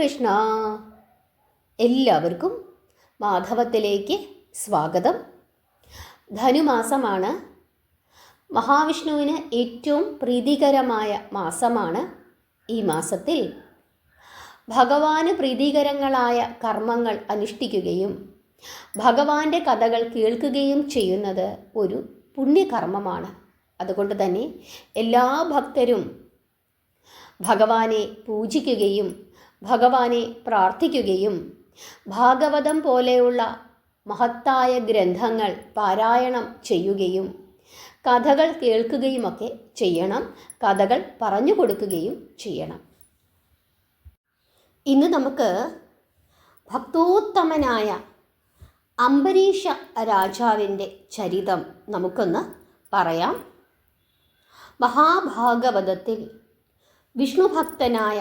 കൃഷ്ണ. എല്ലാവർക്കും മാധവത്തിലേക്ക് സ്വാഗതം. ധനുമാസമാണ്. മഹാവിഷ്ണുവിന് ഏറ്റവും പ്രീതികരമായ മാസമാണ് ഈ മാസത്തിൽ. ഭഗവാന് പ്രീതികരങ്ങളായ കർമ്മങ്ങൾ അനുഷ്ഠിക്കുകയും ഭഗവാന്റെ കഥകൾ കേൾക്കുകയും ചെയ്യുന്നത് ഒരു പുണ്യകർമ്മമാണ്. അതുകൊണ്ട് തന്നെ എല്ലാ ഭക്തരും ഭഗവാനെ പൂജിക്കുകയും ഭഗവാനെ പ്രാർത്ഥിക്കുകയും ഭാഗവതം പോലെയുള്ള മഹത്തായ ഗ്രന്ഥങ്ങൾ പാരായണം ചെയ്യുകയും കഥകൾ കേൾക്കുകയുമൊക്കെ ചെയ്യണം. കഥകൾ പറഞ്ഞു കൊടുക്കുകയും ചെയ്യണം. ഇന്ന് നമുക്ക് ഭക്തോത്തമനായ അംബരീഷ രാജാവിൻ്റെ ചരിതം നമുക്കൊന്ന് പറയാം. മഹാഭാഗവതത്തിൽ വിഷ്ണുഭക്തനായ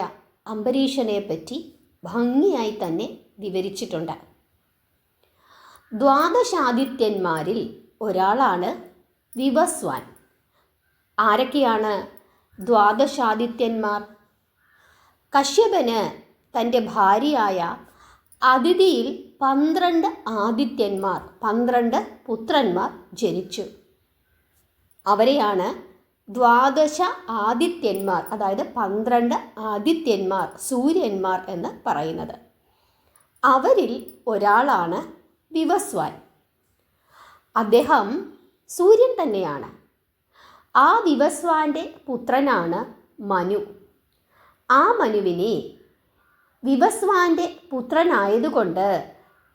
അംബരീഷനെ പറ്റി ഭംഗിയായി തന്നെ വിവരിച്ചിട്ടുണ്ട്. ദ്വാദശാദിത്യന്മാരിൽ ഒരാളാണ് വിവസ്വാൻ. ആരൊക്കെയാണ് ദ്വാദശാദിത്യന്മാർ? കശ്യപന് തൻ്റെ ഭാര്യയായ അദിതിയിൽ 12 പുത്രന്മാർ ജനിച്ചു. അവരെയാണ് ദ്വാദശ ആദിത്യന്മാർ, അതായത് 12 ആദിത്യന്മാർ, സൂര്യന്മാർ എന്ന് പറയുന്നത്. അവരിൽ ഒരാളാണ് വിവസ്വാൻ. അദ്ദേഹം സൂര്യൻ തന്നെയാണ്. ആ വിവസ്വാൻ്റെ പുത്രനാണ് മനു. ആ മനുവിനെ വിവസ്വാൻ്റെ പുത്രനായതുകൊണ്ട്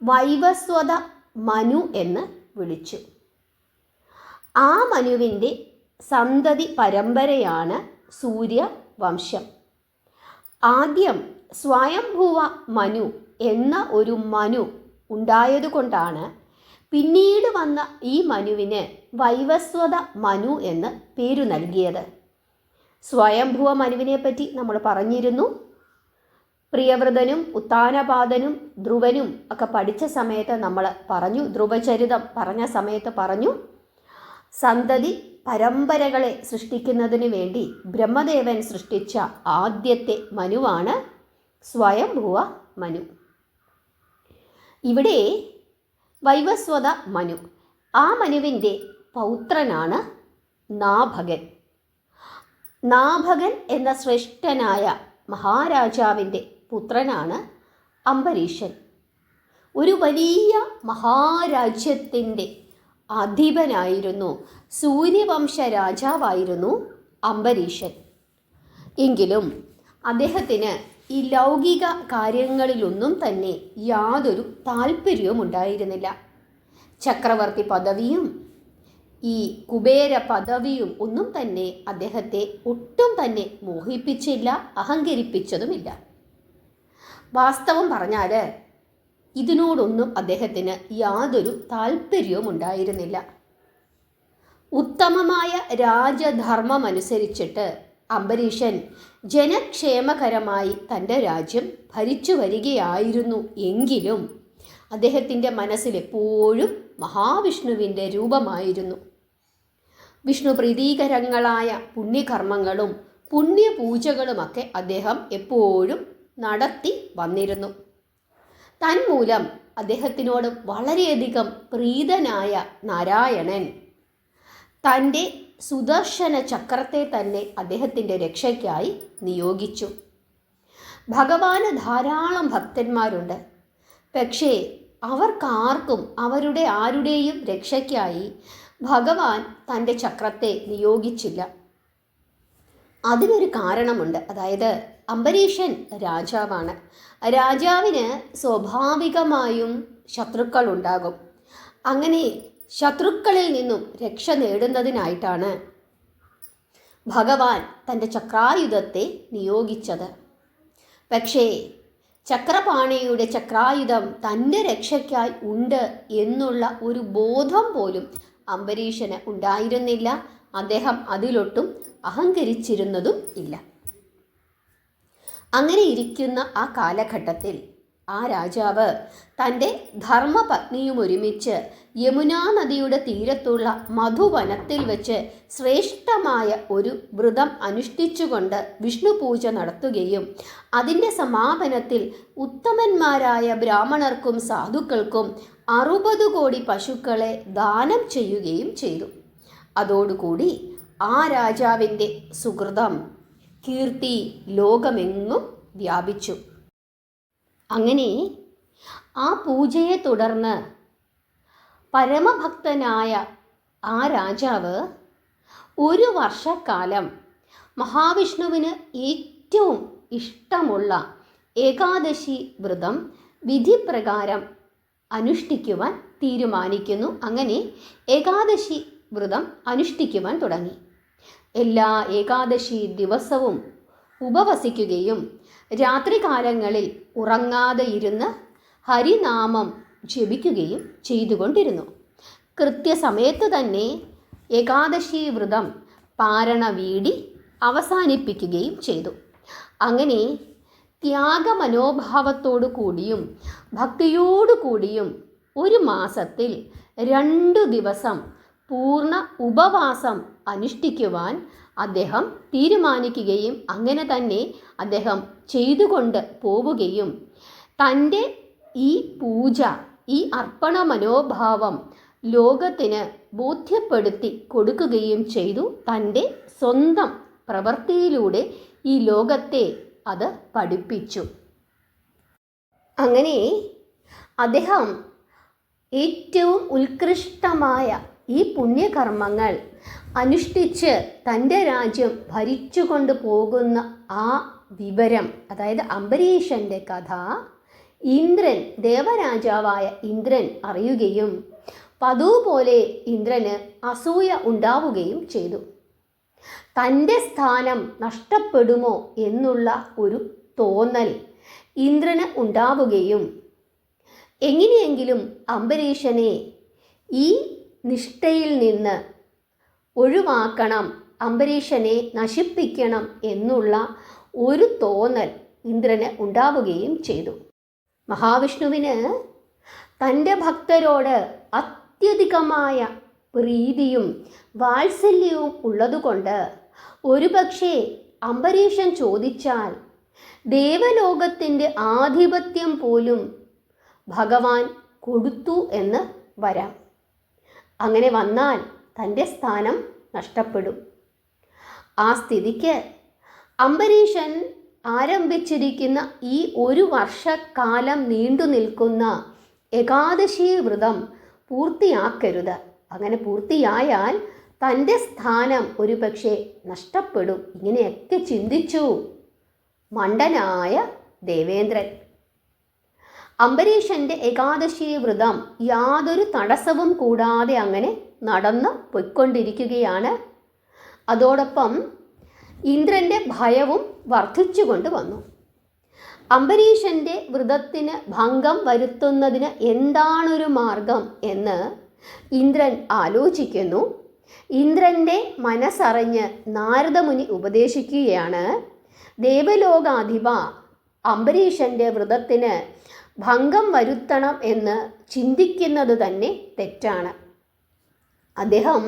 വൈവസ്വത മനു എന്ന് വിളിച്ചു. ആ മനുവിൻ്റെ സന്തതി പരമ്പരയാണ് സൂര്യവംശം. ആദ്യം സ്വയംഭുവ മനു എന്ന ഒരു മനു ഉണ്ടായതുകൊണ്ടാണ് പിന്നീട് വന്ന ഈ മനുവിന് വൈവസ്വത മനു എന്ന് പേരു നൽകിയത്. സ്വയംഭുവ മനുവിനെ പറ്റി നമ്മൾ പറഞ്ഞിരുന്നു. പ്രിയവ്രതനും ഉത്താനപാദനും ധ്രുവനും ഒക്കെ പഠിച്ച സമയത്ത് നമ്മൾ പറഞ്ഞു, ധ്രുവചരിതം പറഞ്ഞ സമയത്ത് പറഞ്ഞു, സന്തതി പരമ്പരകളെ സൃഷ്ടിക്കുന്നതിന് വേണ്ടി ബ്രഹ്മദേവൻ സൃഷ്ടിച്ച ആദ്യത്തെ മനുവാണ് സ്വയംഭുവ മനു. ഇവിടെ വൈവസ്വത മനു. ആ മനുവിൻ്റെ പൗത്രനാണ് നാഭകൻ. നാഭകൻ എന്ന ശ്രേഷ്ഠനായ മഹാരാജാവിൻ്റെ പുത്രനാണ് അംബരീഷൻ. ഒരു വലിയ മഹാരാജ്യത്തിൻ്റെ അധിപനായിരുന്നു, സൂര്യവംശ രാജാവായിരുന്നു അംബരീഷൻ. എങ്കിലും അദ്ദേഹത്തിന് ഈ ലൗകിക കാര്യങ്ങളിലൊന്നും തന്നെ യാതൊരു താല്പര്യവും ഉണ്ടായിരുന്നില്ല. ചക്രവർത്തി പദവിയും ഈ കുബേര പദവിയും ഒന്നും തന്നെ അദ്ദേഹത്തെ ഒട്ടും തന്നെ മോഹിപ്പിച്ചില്ല, അഹങ്കരിപ്പിച്ചതുമില്ല. വാസ്തവം പറഞ്ഞാൽ ഇതിനോടൊന്നും അദ്ദേഹത്തിന് യാതൊരു താല്പര്യവും ഉണ്ടായിരുന്നില്ല. ഉത്തമമായ രാജധർമ്മമനുസരിച്ചിട്ട് അംബരീഷൻ ജനക്ഷേമകരമായി തൻ്റെ രാജ്യം ഭരിച്ചു വരികയായിരുന്നു. എങ്കിലും അദ്ദേഹത്തിൻ്റെ മനസ്സിലെപ്പോഴും മഹാവിഷ്ണുവിൻ്റെ രൂപമായിരുന്നു. വിഷ്ണു പ്രീതികരങ്ങളായ പുണ്യകർമ്മങ്ങളും പുണ്യപൂജകളുമൊക്കെ അദ്ദേഹം എപ്പോഴും നടത്തി വന്നിരുന്നു. തന്മൂലം അദ്ദേഹത്തിനോട് വളരെയധികം പ്രീതനായ നാരായണൻ തൻ്റെ സുദർശന ചക്രത്തെ തന്നെ അദ്ദേഹത്തിൻ്റെ രക്ഷയ്ക്കായി നിയോഗിച്ചു. ഭഗവാന് ധാരാളം ഭക്തന്മാരുണ്ട്. പക്ഷേ അവർക്കാർക്കും അവരുടെ ആരുടെയും രക്ഷയ്ക്കായി ഭഗവാൻ തൻ്റെ ചക്രത്തെ നിയോഗിച്ചില്ല. അതിനൊരു കാരണമുണ്ട്. അതായത് അംബരീഷൻ രാജാവാണ്. രാജാവിന് സ്വാഭാവികമായും ശത്രുക്കളുണ്ടാകും. അങ്ങനെ ശത്രുക്കളിൽ നിന്നും രക്ഷ നേടുന്നതിനായിട്ടാണ് ഭഗവാൻ തൻ്റെ ചക്രായുധത്തെ നിയോഗിച്ചത്. പക്ഷേ ചക്രപാണിയുടെ ചക്രായുധം തൻ്റെ രക്ഷയ്ക്കായി ഉണ്ട് എന്നുള്ള ഒരു ബോധം പോലും അംബരീഷന് ഉണ്ടായിരുന്നില്ല. അദ്ദേഹം അതിലൊട്ടും അഹങ്കരിച്ചിരുന്നതും ഇല്ല. അങ്ങനെ ഇരിക്കുന്ന ആ കാലഘട്ടത്തിൽ ആ രാജാവ് തൻ്റെ ധർമ്മപത്നിയും ഒരുമിച്ച് യമുനാ നദിയുടെ തീരത്തുള്ള മധുവനത്തിൽ വെച്ച് ശ്രേഷ്ഠമായ ഒരു വ്രതം അനുഷ്ഠിച്ചുകൊണ്ട് വിഷ്ണു പൂജ നടത്തുകയും അതിൻ്റെ സമാപനത്തിൽ ഉത്തമന്മാരായ ബ്രാഹ്മണർക്കും സാധുക്കൾക്കും 60 കോടി പശുക്കളെ ദാനം ചെയ്യുകയും ചെയ്തു. അതോടുകൂടി ആ രാജാവിൻ്റെ സുകൃതം കീർത്തി ലോകമെങ്ങും വ്യാപിച്ചു. അങ്ങനെ ആ പൂജയെ തുടർന്ന് പരമഭക്തനായ ആ രാജാവ് 1 വർഷക്കാലം മഹാവിഷ്ണുവിന് ഏറ്റവും ഇഷ്ടമുള്ള ഏകാദശി വ്രതം വിധിപ്രകാരം അനുഷ്ഠിക്കുവാൻ തീരുമാനിക്കുന്നു. അങ്ങനെ ഏകാദശി വ്രതം അനുഷ്ഠിക്കുവാൻ തുടങ്ങി. എല്ലാ ഏകാദശി ദിവസവും ഉപവസിക്കുകയും രാത്രികാലങ്ങളിൽ ഉറങ്ങാതെ ഇരുന്ന് ഹരിനാമം ജപിക്കുകയും ചെയ്തുകൊണ്ടിരുന്നു. കൃത്യസമയത്ത് തന്നെ ഏകാദശി വ്രതം പാരണ വീടി അവസാനിപ്പിക്കുകയും ചെയ്തു. അങ്ങനെ ത്യാഗമനോഭാവത്തോടു കൂടിയും ഭക്തിയോടു കൂടിയും 1 മാസത്തിൽ 2 ദിവസം പൂർണ്ണ ഉപവാസം അനുഷ്ഠിക്കുവാൻ അദ്ദേഹം തീരുമാനിക്കുകയും അങ്ങനെ തന്നെ അദ്ദേഹം ചെയ്തുകൊണ്ട് പോവുകയും തൻ്റെ ഈ പൂജ, ഈ അർപ്പണ മനോഭാവം ലോകത്തിന് ബോധ്യപ്പെടുത്തി കൊടുക്കുകയും ചെയ്തു. തൻ്റെ സ്വന്തം പ്രവൃത്തിയിലൂടെ ഈ ലോകത്തെ അത് പഠിപ്പിച്ചു. അങ്ങനെ അദ്ദേഹം ഏറ്റവും ഉത്കൃഷ്ടമായ ഈ പുണ്യകർമ്മങ്ങൾ അനുഷ്ഠിച്ച് തൻ്റെ രാജ്യം ഭരിച്ചുകൊണ്ട് പോകുന്ന ആ വിവരം, അതായത് അംബരീഷൻ്റെ കഥ ഇന്ദ്രൻ, ദേവരാജാവായ ഇന്ദ്രൻ അറിയുകയും പതുപോലെ ഇന്ദ്രന് അസൂയ ഉണ്ടാവുകയും ചെയ്തു. തൻ്റെ സ്ഥാനം നഷ്ടപ്പെടുമോ എന്നുള്ള ഒരു തോന്നൽ ഇന്ദ്രന് ഉണ്ടാവുകയും എങ്ങനെയെങ്കിലും അംബരീഷനെ ഈ നിഷ്ഠയിൽ നിന്ന് ഒഴിവാക്കണം, അംബരീഷനെ നശിപ്പിക്കണം എന്നുള്ള ഒരു തോന്നൽ ഇന്ദ്രന് ഉണ്ടാവുകയും ചെയ്തു. മഹാവിഷ്ണുവിന് തൻ്റെ ഭക്തരോട് അത്യധികമായ പ്രീതിയും വാത്സല്യവും ഉള്ളതുകൊണ്ട് ഒരുപക്ഷെ അംബരീഷൻ ചോദിച്ചാൽ ദേവലോകത്തിൻ്റെ ആധിപത്യം പോലും ഭഗവാൻ കൊടുത്തു എന്ന് വരാം. അങ്ങനെ വന്നാൽ തൻ്റെ സ്ഥാനം നഷ്ടപ്പെടും. ആ സ്ഥിതിക്ക് അംബരീഷൻ ആരംഭിച്ചിരിക്കുന്ന ഈ 1 വർഷക്കാലം നീണ്ടു നിൽക്കുന്ന ഏകാദശി വ്രതം പൂർത്തിയാക്കരുത്. അങ്ങനെ പൂർത്തിയായാൽ തൻ്റെ സ്ഥാനം ഒരുപക്ഷെ നഷ്ടപ്പെടും. ഇങ്ങനെയൊക്കെ ചിന്തിച്ചു മണ്ടനായ ദേവേന്ദ്രൻ. അംബരീഷൻ്റെ ഏകാദശി വ്രതം യാതൊരു തടസ്സവും കൂടാതെ അങ്ങനെ നടന്ന് പൊയ്ക്കൊണ്ടിരിക്കുകയാണ്. അതോടൊപ്പം ഇന്ദ്രൻ്റെ ഭയവും വർദ്ധിച്ചുകൊണ്ട് വന്നു. അംബരീഷൻ്റെ വ്രതത്തിന് ഭംഗം വരുത്തുന്നതിന് എന്താണൊരു മാർഗം എന്ന് ഇന്ദ്രൻ ആലോചിക്കുന്നു. ഇന്ദ്രൻ്റെ മനസ്സറിഞ്ഞ് നാരദമുനി ഉപദേശിക്കുകയാണ്, ദേവലോകാധിപ, അംബരീഷൻ്റെ വ്രതത്തിന് ഭംഗം വരുത്തണം എന്ന് ചിന്തിക്കുന്നത് തന്നെ തെറ്റാണ്. അദ്ദേഹം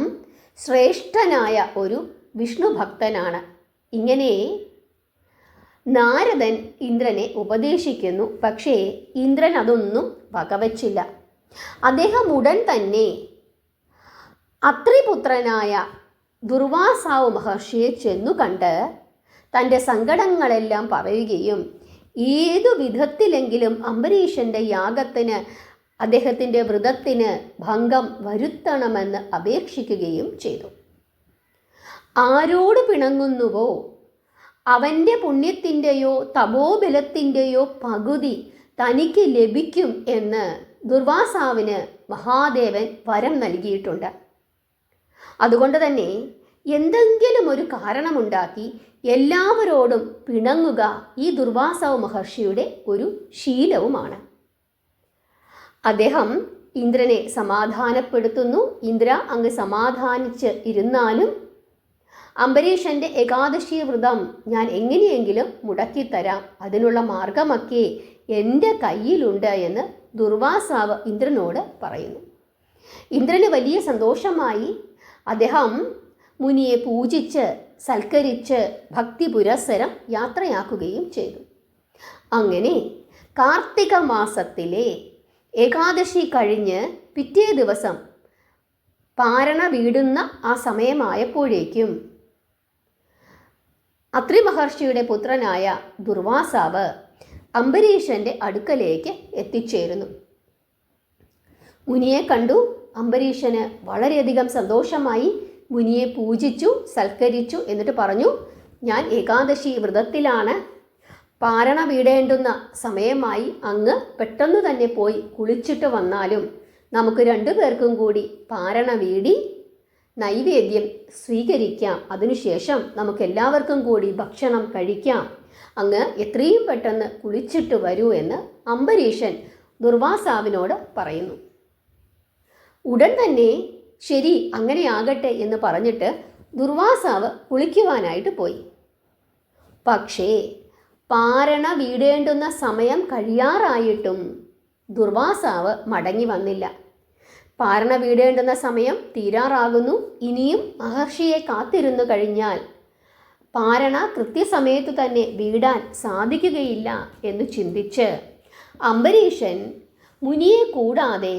ശ്രേഷ്ഠനായ ഒരു വിഷ്ണു ഭക്തനാണ്. ഇങ്ങനെ നാരദൻ ഇന്ദ്രനെ ഉപദേശിക്കുന്നു. പക്ഷേ ഇന്ദ്രൻ അതൊന്നും വകവച്ചില്ല. അദ്ദേഹം ഉടൻ തന്നെ അത്രിപുത്രനായ ദുർവാസാവ് മഹർഷിയെ ചെന്നു കണ്ട് തൻ്റെ സങ്കടങ്ങളെല്ലാം പറയുകയും ഏതു വിധത്തിലെങ്കിലും അംബരീഷൻ്റെ യാഗത്തിന്, അദ്ദേഹത്തിൻ്റെ വ്രതത്തിന് ഭംഗം വരുത്തണമെന്ന് അപേക്ഷിക്കുകയും ചെയ്തു. ആരോട് പിണങ്ങുന്നുവോ അവൻ്റെ പുണ്യത്തിൻ്റെയോ തപോബലത്തിൻ്റെയോ പകുതി തനിക്ക് ലഭിക്കും എന്ന് ദുർവാസാവിന് മഹാദേവൻ വരം നൽകിയിട്ടുണ്ട്. അതുകൊണ്ട് തന്നെ എന്തെങ്കിലും ഒരു കാരണമുണ്ടാക്കി എല്ലാവരോടും പിണങ്ങുക ഈ ദുർവാസാവ് മഹർഷിയുടെ ഒരു ശീലവുമാണ്. അദ്ദേഹം ഇന്ദ്രനെ സമാധാനപ്പെടുത്തുന്നു. ഇന്ദ്ര, അങ്ങ് സമാധാനിച്ച് ഇരുന്നാലും അംബരീഷൻ്റെ ഏകാദശി വ്രതം ഞാൻ എങ്ങനെയെങ്കിലും മുടക്കിത്തരാം, അതിനുള്ള മാർഗമൊക്കെ എൻ്റെ കയ്യിലുണ്ട് എന്ന് ദുർവാസാവ് ഇന്ദ്രനോട് പറയുന്നു. ഇന്ദ്രന് വലിയ സന്തോഷമായി. അദ്ദേഹം മുനിയെ പൂജിച്ച് സൽക്കരിച്ച് ഭക്തി പുരസ്സരം യാത്രയാക്കുകയും ചെയ്തു. അങ്ങനെ കാർത്തിക മാസത്തിലെ ഏകാദശി കഴിഞ്ഞ് പിറ്റേ ദിവസം പാരണ വീടുന്ന ആ സമയമായപ്പോഴേക്കും അത്രി മഹർഷിയുടെ പുത്രനായ ദുർവാസാവ് അംബരീഷൻ്റെ അടുക്കലേക്ക് എത്തിച്ചേരുന്നു. മുനിയെ കണ്ടു. അംബരീഷന് വളരെയധികം സന്തോഷമായി. മുനിയെ പൂജിച്ചു സൽക്കരിച്ചു. എന്നിട്ട് പറഞ്ഞു, ഞാൻ ഏകാദശി വ്രതത്തിലാണ്, പാരണ വീടേണ്ടുന്ന സമയമായി, അങ്ങ് പെട്ടെന്ന് തന്നെ പോയി കുളിച്ചിട്ട് വന്നാലും നമുക്ക് രണ്ടുപേർക്കും കൂടി പാരണ വീടി നൈവേദ്യം സ്വീകരിക്കാം, അതിനുശേഷം നമുക്കെല്ലാവർക്കും കൂടി ഭക്ഷണം കഴിക്കാം, അങ്ങ് എത്രയും പെട്ടെന്ന് കുളിച്ചിട്ട് വരൂ എന്ന് അംബരീഷൻ ദുർവാസാവിനോട് പറയുന്നു. ഉടൻ തന്നെ ശരി അങ്ങനെയാകട്ടെ എന്ന് പറഞ്ഞിട്ട് ദുർവാസാവ് കുളിക്കുവാനായിട്ട് പോയി. പക്ഷേ പാരണ വീടേണ്ടുന്ന സമയം കഴിയാറായിട്ടും ദുർവാസാവ് മടങ്ങി വന്നില്ല. പാരണ വീടേണ്ടുന്ന സമയം തീരാറാകുന്നു. ഇനിയും മഹർഷിയെ കാത്തിരുന്നു കഴിഞ്ഞാൽ പാരണ കൃത്യസമയത്തു തന്നെ വീടാൻ സാധിക്കുകയില്ല എന്ന് ചിന്തിച്ച് അംബരീഷൻ മുനിയെ കൂടാതെ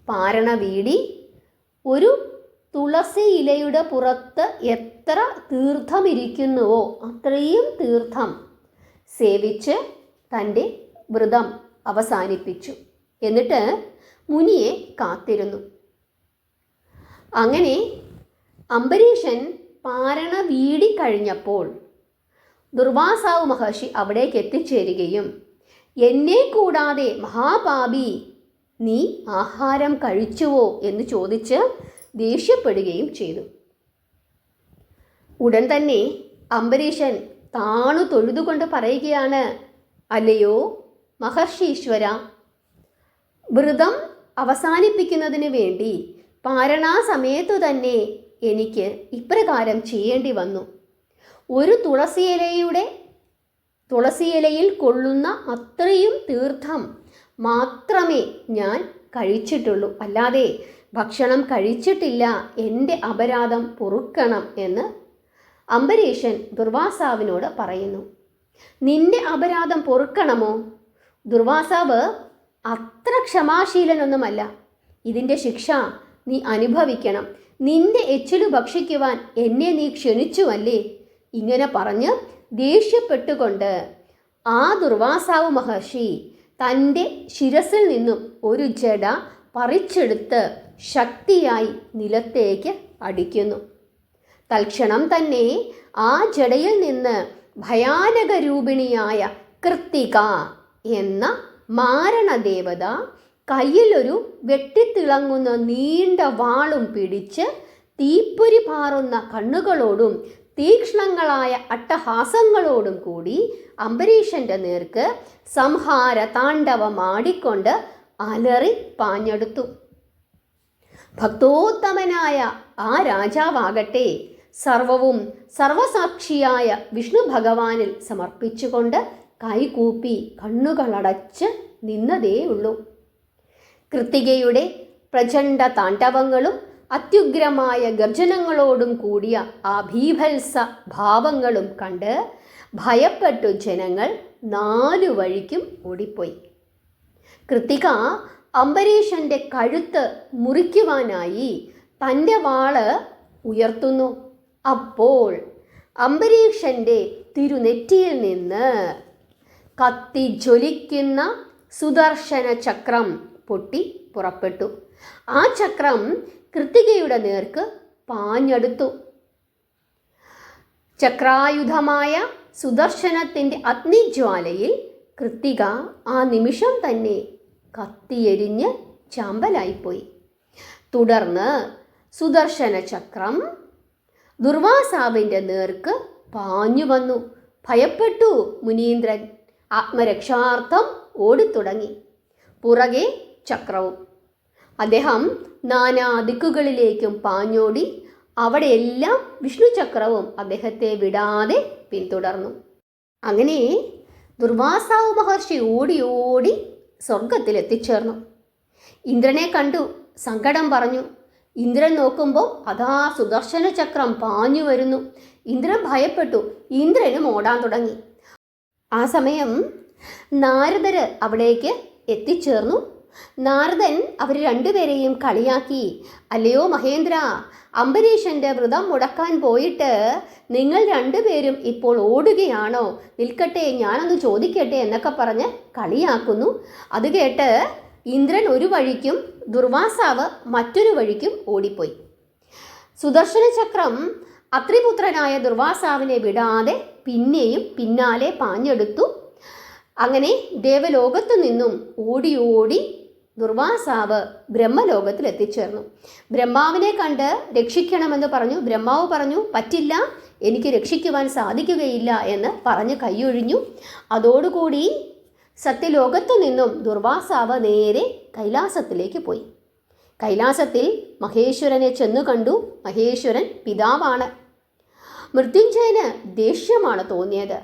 പാരണ വീടി ഒരു തുളസി ഇലയുടെ പുറത്ത് എത്ര തീർത്ഥമിരിക്കുന്നുവോ അത്രയും തീർത്ഥം സേവിച്ച് തൻ്റെ വ്രതം അവസാനിപ്പിച്ചു. എന്നിട്ട് മുനിയെ കാത്തിരുന്നു. അങ്ങനെ അംബരീഷൻ പാരണ വീടി കഴിഞ്ഞപ്പോൾ ദുർവാസാവ് മഹർഷി അവിടേക്ക് എത്തിച്ചേരുകയും എന്നെ കൂടാതെ മഹാപാപി നീ ആഹാരം കഴിച്ചുവോ എന്ന് ചോദിച്ച് ദേഷ്യപ്പെടുകയും ചെയ്തു. ഉടൻ തന്നെ അംബരീഷൻ താണു തൊഴുതുകൊണ്ട് പറയുകയാണ്, അല്ലയോ മഹർഷി ഈശ്വര, വ്രതം അവസാനിപ്പിക്കുന്നതിന് വേണ്ടി പാരണാ സമയത്തു തന്നെ എനിക്ക് ഇപ്രകാരം ചെയ്യേണ്ടി വന്നു. ഒരു തുളസിയിലയിൽ കൊള്ളുന്ന അത്രയും തീർത്ഥം മാത്രമേ ഞാൻ കഴിച്ചിട്ടുള്ളൂ, അല്ലാതെ ഭക്ഷണം കഴിച്ചിട്ടില്ല, എൻ്റെ അപരാധം പൊറുക്കണം എന്ന് അംബരീഷൻ ദുർവാസാവിനോട് പറയുന്നു. നിന്റെ അപരാധം പൊറുക്കണമോ? ദുർവാസാവ് അത്ര ക്ഷമാശീലനൊന്നുമല്ല, ഇതിൻ്റെ ശിക്ഷ നീ അനുഭവിക്കണം, നിന്റെ എച്ചിലു ഭക്ഷിക്കുവാൻ എന്നെ നീ ക്ഷണിച്ചുവല്ലേ? ഇങ്ങനെ പറഞ്ഞ് ദേഷ്യപ്പെട്ടുകൊണ്ട് ആ ദുർവാസാവ് മഹർഷി തൻ്റെ ശിരസിൽ നിന്നും ഒരു ജട പറിച്ചെടുത്ത് ശക്തിയായി നിലത്തേക്ക് അടിക്കുന്നു. തൽക്ഷണം തന്നെ ആ ജടയിൽ നിന്ന് ഭയാനക രൂപിണിയായ കൃത്തിക എന്ന മാരണദേവത കയ്യിലൊരു വെട്ടിത്തിളങ്ങുന്ന നീണ്ട വാളും പിടിച്ച് തീപ്പൊരി പാറുന്ന കണ്ണുകളോടും തീക്ഷ്ണങ്ങളായ അട്ടഹാസങ്ങളോടും കൂടി അംബരീഷൻ്റെ നേർക്ക് സംഹാര താണ്ഡവമാടിക്കൊണ്ട് അലറി പാഞ്ഞെടുത്തു. ഭക്തോത്തമനായ ആ രാജാവാകട്ടെ സർവവും സർവസാക്ഷിയായ വിഷ്ണു ഭഗവാനിൽ സമർപ്പിച്ചുകൊണ്ട് കൈകൂപ്പി കണ്ണുകളടച്ച് നിന്നതേയുള്ളൂ. കൃത്തികയുടെ പ്രചണ്ഡ താണ്ഡവങ്ങളും അത്യുഗ്രമായ ഗർജനങ്ങളോടും കൂടിയ ആ ഭീഭത്സ ഭാവങ്ങളും കണ്ട് ഭയപ്പെട്ടു ജനങ്ങൾ നാലു വഴിക്കും ഓടിപ്പോയി. കൃത്തിക അംബരീഷൻ്റെ കഴുത്ത് മുറിക്കുവാനായി തൻ്റെ വാള് ഉയർത്തുന്നു. അപ്പോൾ അംബരീഷൻ്റെ തിരുനെറ്റിയിൽ നിന്ന് കത്തി ജ്വലിക്കുന്ന സുദർശന ചക്രം പൊട്ടി പുറപ്പെട്ടു. ആ ചക്രം കൃത്തികയുടെ നേർക്ക് പാഞ്ഞെടുത്തു. ചക്രായുധമായ സുദർശനത്തിൻ്റെ അഗ്നിജ്വാലയിൽ കൃത്തിക ആ നിമിഷം തന്നെ കത്തിയെരിഞ്ഞ് ചാമ്പലായിപ്പോയി. തുടർന്ന് സുദർശന ചക്രം ദുർവാസാവിൻ്റെ നേർക്ക് പാഞ്ഞു വന്നു. ഭയപ്പെട്ടു മുനീന്ദ്രൻ. ആത്മരക്ഷാർത്ഥം ഓടിത്തുടങ്ങി. പുറകെ ചക്രവും. അദ്ദേഹം നാനാ ദിക്കുകളിലേക്കും പാഞ്ഞോടി അവിടെയെല്ലാം വിഷ്ണു ചക്രവും അദ്ദേഹത്തെ വിടാതെ പിന്തുടർന്നു. അങ്ങനെ ദുർവാസാവ് മഹർഷി ഓടി ഓടി സ്വർഗത്തിൽ എത്തിച്ചേർന്നു. ഇന്ദ്രനെ കണ്ടു, സങ്കടം പറഞ്ഞു. ഇന്ദ്രൻ നോക്കുമ്പോൾ അതാ സുദർശന ചക്രം പാഞ്ഞു വരുന്നു. ഇന്ദ്രൻ ഭയപ്പെട്ടു. ഇന്ദ്രനും ഓടാൻ തുടങ്ങി. ആ സമയം നാരദര് അവിടേക്ക് എത്തിച്ചേർന്നു. നാരദൻ അവർ രണ്ടുപേരെയും കളിയാക്കി, അല്ലയോ മഹേന്ദ്ര, അംബരീഷൻ്റെ വ്രതം മുടക്കാൻ പോയിട്ട് നിങ്ങൾ രണ്ടുപേരും ഇപ്പോൾ ഓടുകയാണോ? നിൽക്കട്ടെ, ഞാനൊന്ന് ചോദിക്കട്ടെ എന്നൊക്കെ പറഞ്ഞ് കളിയാക്കുന്നു. അത് കേട്ട് ഇന്ദ്രൻ ഒരു വഴിക്കും ദുർവാസാവ് മറ്റൊരു വഴിക്കും ഓടിപ്പോയി. സുദർശന ചക്രം അത്രിപുത്രനായ ദുർവാസാവിനെ വിടാതെ പിന്നെയും പിന്നാലെ പാഞ്ഞെടുത്തു. അങ്ങനെ ദേവലോകത്തു നിന്നും ഓടി ഓടി ദുർവാസാവ് ബ്രഹ്മലോകത്തിൽ എത്തിച്ചേർന്നു. ബ്രഹ്മാവിനെ കണ്ട് രക്ഷിക്കണമെന്ന് പറഞ്ഞു. ബ്രഹ്മാവ് പറഞ്ഞു, പറ്റില്ല, എനിക്ക് രക്ഷിക്കുവാൻ സാധിക്കുകയില്ല എന്ന് പറഞ്ഞ് കൈയൊഴിഞ്ഞു. അതോടുകൂടി സത്യലോകത്തു നിന്നും ദുർവാസാവ് നേരെ കൈലാസത്തിലേക്ക് പോയി. കൈലാസത്തിൽ മഹേശ്വരനെ ചെന്നു കണ്ടു. മഹേശ്വരൻ പിതാവാണ്. മൃത്യുഞ്ജയന് ദേഷ്യമാണ് തോന്നിയത്.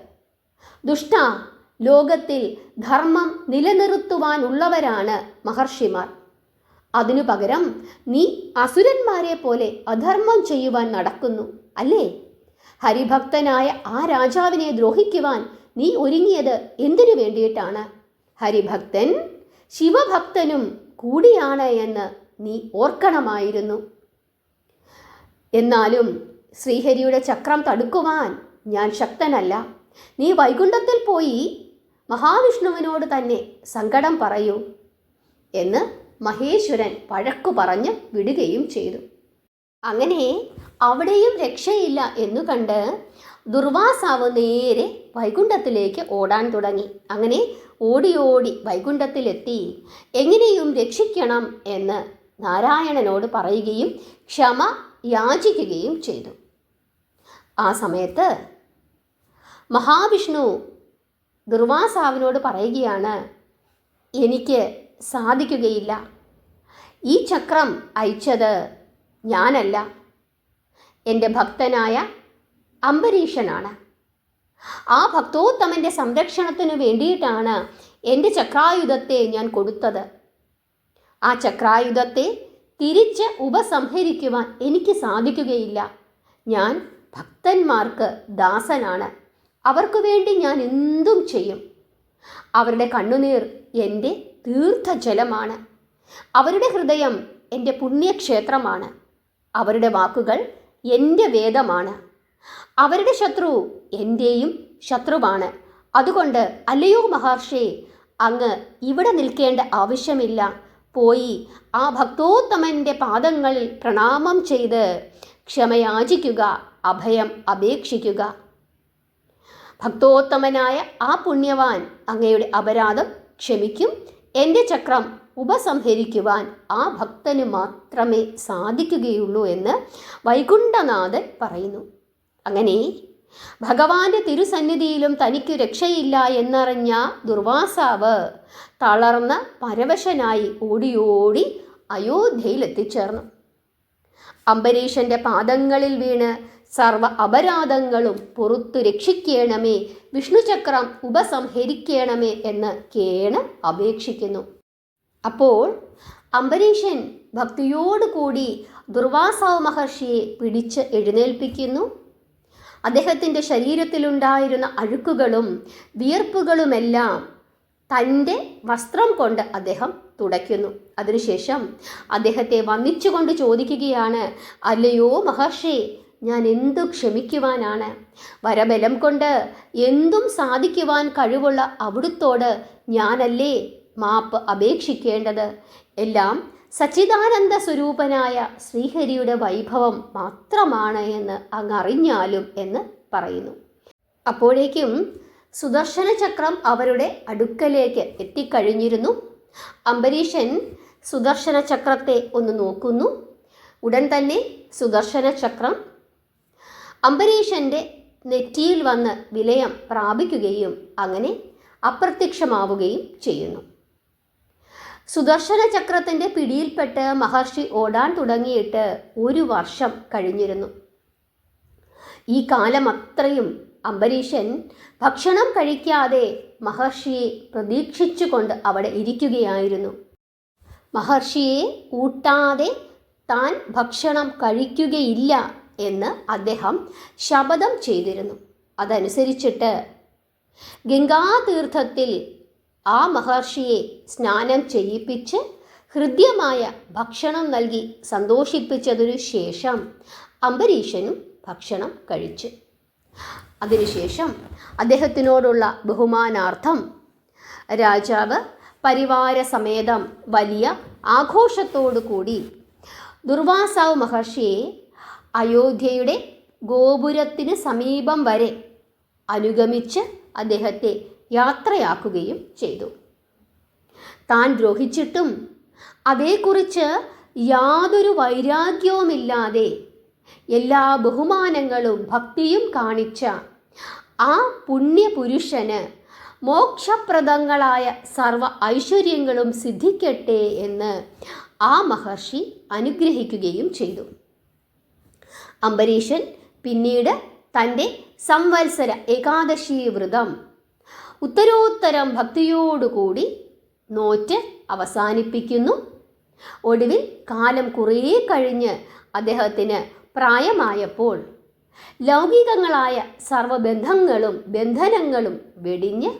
ദുഷ്ട, ലോകത്തിൽ ധർമ്മം നിലനിർത്തുവാനുള്ളവരാണ് മഹർഷിമാർ. അതിനു പകരം നീ അസുരന്മാരെ പോലെ അധർമ്മം ചെയ്യുവാൻ നടക്കുന്നു അല്ലേ? ഹരിഭക്തനായ ആ രാജാവിനെ ദ്രോഹിക്കുവാൻ നീ ഒരുങ്ങിയത് എന്തിനു വേണ്ടിയിട്ടാണ്? ഹരിഭക്തൻ ശിവഭക്തനും കൂടിയാണ് എന്ന് നീ ഓർക്കണമായിരുന്നു. എന്നാലും ശ്രീഹരിയുടെ ചക്രം തടുക്കുവാൻ ഞാൻ ശക്തനല്ല. നീ വൈകുണ്ഠത്തിൽ പോയി മഹാവിഷ്ണുവിനോട് തന്നെ സങ്കടം പറയൂ എന്ന് മഹേശ്വരൻ വഴക്കു പറഞ്ഞ് വിടുകയും ചെയ്തു. അങ്ങനെ അവിടെയും രക്ഷയില്ല എന്നു കണ്ട് ദുർവാസാവ് നേരെ വൈകുണ്ഠത്തിലേക്ക് ഓടാൻ തുടങ്ങി. അങ്ങനെ ഓടി ഓടി വൈകുണ്ഠത്തിലെത്തി എങ്ങനെയും രക്ഷിക്കണം എന്ന് നാരായണനോട് പറയുകയും ക്ഷമ യാചിക്കുകയും ചെയ്തു. ആ സമയത്ത് മഹാവിഷ്ണു ദുർവാസാവിനോട് പറയുകയാണ്, എനിക്ക് സാധിക്കുകയില്ല. ഈ ചക്രം അയച്ചത് ഞാനല്ല, എൻ്റെ ഭക്തനായ അംബരീഷനാണ്. ആ ഭക്തോത്തമൻ്റെ സംരക്ഷണത്തിനു വേണ്ടിയിട്ടാണ് എൻ്റെ ചക്രായുധത്തെ ഞാൻ കൊടുത്തത്. ആ ചക്രായുധത്തെ തിരിച്ച് ഉപസംഹരിക്കുവാൻ എനിക്ക് സാധിക്കുകയില്ല. ഞാൻ ഭക്തന്മാർക്ക് ദാസനാണ്. അവർക്ക് വേണ്ടി ഞാൻ എന്തും ചെയ്യും. അവരുടെ കണ്ണുനീർ എൻ്റെ തീർത്ഥജലമാണ്. അവരുടെ ഹൃദയം എൻ്റെ പുണ്യക്ഷേത്രമാണ്. അവരുടെ വാക്കുകൾ എൻ്റെ വേദമാണ്. അവരുടെ ശത്രു എൻ്റെയും ശത്രുവാണ്. അതുകൊണ്ട് അല്ലയോ മഹർഷി, അങ്ങ് ഇവിടെ നിൽക്കേണ്ട ആവശ്യമില്ല. പോയി ആ ഭക്തോത്തമൻ്റെ പാദങ്ങളിൽ പ്രണാമം ചെയ്ത് ക്ഷമയാചിക്കുക, അഭയം അപേക്ഷിക്കുക. ഭക്തോത്തമനായ ആ പുണ്യവാൻ അങ്ങയുടെ അപരാധം ക്ഷമിക്കും. എൻ്റെ ചക്രം ഉപസംഹരിക്കുവാൻ ആ ഭക്തന് മാത്രമേ സാധിക്കുകയുള്ളൂ എന്ന് വൈകുണ്ഠനാഥൻ പറയുന്നു. അങ്ങനെ ഭഗവാന്റെ തിരുസന്നിധിയിലും തനിക്ക് രക്ഷയില്ല എന്നറിഞ്ഞ ദുർവാസാവ് തളർന്ന് പരവശനായി ഓടിയോടി അയോധ്യയിൽ എത്തിച്ചേർന്നു. അംബരീഷന്റെ പാദങ്ങളിൽ വീണ് സർവ അപരാധങ്ങളും പുറത്തു രക്ഷിക്കണമേ, വിഷ്ണുചക്രം ഉപസംഹരിക്കണമേ എന്ന് കേണ് അപേക്ഷിക്കുന്നു. അപ്പോൾ അംബരീഷൻ ഭക്തിയോടുകൂടി ദുർവാസാവ് മഹർഷിയെ പിടിച്ച് എഴുന്നേൽപ്പിക്കുന്നു. അദ്ദേഹത്തിൻ്റെ ശരീരത്തിലുണ്ടായിരുന്ന അഴുക്കുകളും വിയർപ്പുകളുമെല്ലാം തൻ്റെ വസ്ത്രം കൊണ്ട് അദ്ദേഹം തുടയ്ക്കുന്നു. അതിനുശേഷം അദ്ദേഹത്തെ വന്ദിച്ചുകൊണ്ട് ചോദിക്കുകയാണ്, അല്ലയോ മഹർഷി, ഞാൻ എന്തു ക്ഷമിക്കുവാനാണ്? വരബലം കൊണ്ട് എന്തും സാധിക്കുവാൻ കഴിവുള്ള അവിടുത്തോട് ഞാനല്ലേ മാപ്പ് അപേക്ഷിക്കേണ്ടത്? എല്ലാം സച്ചിദാനന്ദ സ്വരൂപനായ ശ്രീഹരിയുടെ വൈഭവം മാത്രമാണ് എന്ന് അങ്ങ് അറിഞ്ഞാലും എന്ന് പറയുന്നു. അപ്പോഴേക്കും സുദർശന ചക്രം അവരുടെ അടുക്കലേക്ക് എത്തിക്കഴിഞ്ഞിരുന്നു. അംബരീഷൻ സുദർശന ചക്രത്തെ ഒന്ന് നോക്കുന്നു. ഉടൻ തന്നെ സുദർശന ചക്രം അംബരീഷൻ്റെ നെറ്റിയിൽ വന്ന് വിലയം പ്രാപിക്കുകയും അങ്ങനെ അപ്രത്യക്ഷമാവുകയും ചെയ്യുന്നു. സുദർശന ചക്രത്തിൻ്റെ പിടിയിൽപ്പെട്ട് മഹർഷി ഓടാൻ തുടങ്ങിയിട്ട് 1 വർഷം കഴിഞ്ഞിരുന്നു. ഈ കാലം അത്രയും അംബരീഷൻ ഭക്ഷണം കഴിക്കാതെ മഹർഷിയെ പ്രതീക്ഷിച്ചുകൊണ്ട് അവിടെ ഇരിക്കുകയായിരുന്നു. മഹർഷിയെ ഊട്ടാതെ താൻ ഭക്ഷണം കഴിക്കുകയില്ല എന്ന് അദ്ദേഹം ശപഥം ചെയ്തിരുന്നു. അതനുസരിച്ചിട്ട് ഗംഗാതീർത്ഥത്തിൽ ആ മഹർഷിയെ സ്നാനം ചെയ്യിപ്പിച്ച് ഹൃദ്യമായ ഭക്ഷണം നൽകി സന്തോഷിപ്പിച്ചതിനു ശേഷം അംബരീഷനും ഭക്ഷണം കഴിച്ചു. അതിനുശേഷം അദ്ദേഹത്തിനോടുള്ള ബഹുമാനാർത്ഥം രാജാവ് പരിവാരസമേതം വലിയ ആഘോഷത്തോടു കൂടി ദുർവാസാവ് മഹർഷിയെ അയോധ്യയുടെ ഗോപുരത്തിന് സമീപം വരെ അനുഗമിച്ച് അദ്ദേഹത്തെ യാത്രയാക്കുകയും ചെയ്തു. താൻ ദ്രോഹിച്ചിട്ടും അതേക്കുറിച്ച് യാതൊരു വൈരാഗ്യവുമില്ലാതെ എല്ലാ ബഹുമാനങ്ങളും ഭക്തിയും കാണിച്ച ആ പുണ്യപുരുഷന് മോക്ഷപ്രദങ്ങളായ സർവ ഐശ്വര്യങ്ങളും സിദ്ധിക്കട്ടെ എന്ന് ആ മഹർഷി അനുഗ്രഹിക്കുകയും ചെയ്തു. അംബരീഷൻ പിന്നീട് തൻ്റെ സംവത്സര ഏകാദശി വ്രതം ഉത്തരോത്തരം ഭക്തിയോടുകൂടി നോറ്റ് അവസാനിപ്പിക്കുന്നു. ഒടുവിൽ കാലം കുറേ കഴിഞ്ഞ് അദ്ദേഹത്തിന് പ്രായമായപ്പോൾ ലൗകികങ്ങളായ ബന്ധനങ്ങളും വെടിഞ്ഞ്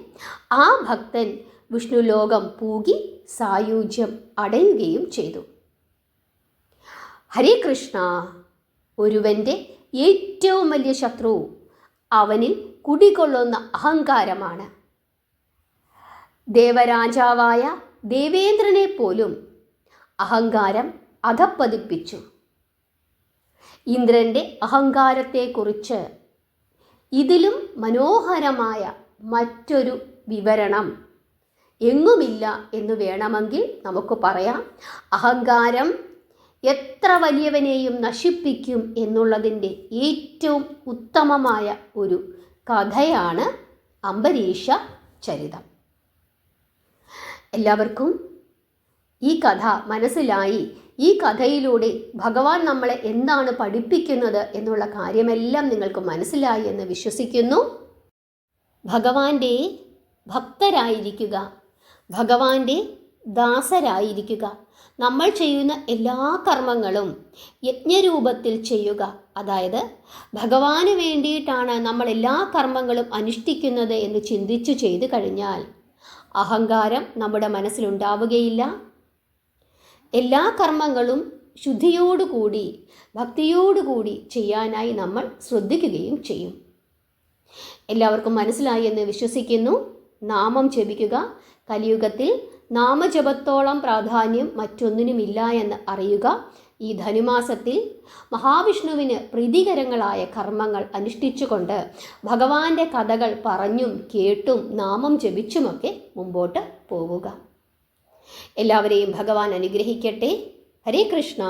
ആ ഭക്തൻ വിഷ്ണുലോകം പൂകി സായുജ്യം അടയുകയും ചെയ്തു. ഹരേ കൃഷ്ണ. ഒരുവൻ്റെ ഏറ്റവും വലിയ ശത്രു അവനിൽ കുടികൊള്ളുന്ന അഹങ്കാരമാണ്. ദേവരാജാവായ ദേവേന്ദ്രനെ പോലും അഹങ്കാരം അധപ്പതിപ്പിച്ചു. ഇന്ദ്രൻ്റെ അഹങ്കാരത്തെക്കുറിച്ച് ഇതിലും മനോഹരമായ മറ്റൊരു വിവരണം എങ്ങുമില്ല എന്ന് വേണമെങ്കിൽ നമുക്ക് പറയാം. അഹങ്കാരം എത്ര വലിയവനെയും നശിപ്പിക്കും എന്നുള്ളതിൻ്റെ ഏറ്റവും ഉത്തമമായ ഒരു കഥയാണ് അംബരീഷ ചരിതം. എല്ലാവർക്കും ഈ കഥ മനസ്സിലായി. ഈ കഥയിലൂടെ ഭഗവാൻ നമ്മളെ എന്താണ് പഠിപ്പിക്കുന്നത് എന്നുള്ള കാര്യമെല്ലാം നിങ്ങൾക്ക് മനസ്സിലായി എന്ന് വിശ്വസിക്കുന്നു. ഭഗവാന്റെ ഭക്തരായിരിക്കുക, ഭഗവാന്റെ ദാസരായിരിക്കുക. നമ്മൾ ചെയ്യുന്ന എല്ലാ കർമ്മങ്ങളും യജ്ഞരൂപത്തിൽ ചെയ്യുക. അതായത് ഭഗവാന് വേണ്ടിയിട്ടാണ് നമ്മൾ എല്ലാ കർമ്മങ്ങളും അനുഷ്ഠിക്കുന്നത് എന്ന് ചിന്തിച്ചു ചെയ്തു കഴിഞ്ഞാൽ അഹങ്കാരം നമ്മുടെ മനസ്സിലുണ്ടാവുകയില്ല. എല്ലാ കർമ്മങ്ങളും ശുദ്ധിയോടുകൂടി ഭക്തിയോടുകൂടി ചെയ്യാനായി നമ്മൾ ശ്രദ്ധിക്കുകയും ചെയ്യും. എല്ലാവർക്കും മനസ്സിലായി എന്ന് വിശ്വസിക്കുന്നു. നാമം ജപിക്കുക. കലിയുഗത്തിൽ നാമജപത്തോളം പ്രാധാന്യം മറ്റൊന്നിനുമില്ല എന്ന് അറിയുക. ഈ ധനുമാസത്തിൽ മഹാവിഷ്ണുവിന് പ്രീതികരങ്ങളായ കർമ്മങ്ങൾ അനുഷ്ഠിച്ചുകൊണ്ട് ഭഗവാന്റെ കഥകൾ പറഞ്ഞും കേട്ടും നാമം ജപിച്ചുമൊക്കെ മുമ്പോട്ട് പോവുക. എല്ലാവരെയും ഭഗവാൻ അനുഗ്രഹിക്കട്ടെ. ഹരേ കൃഷ്ണ.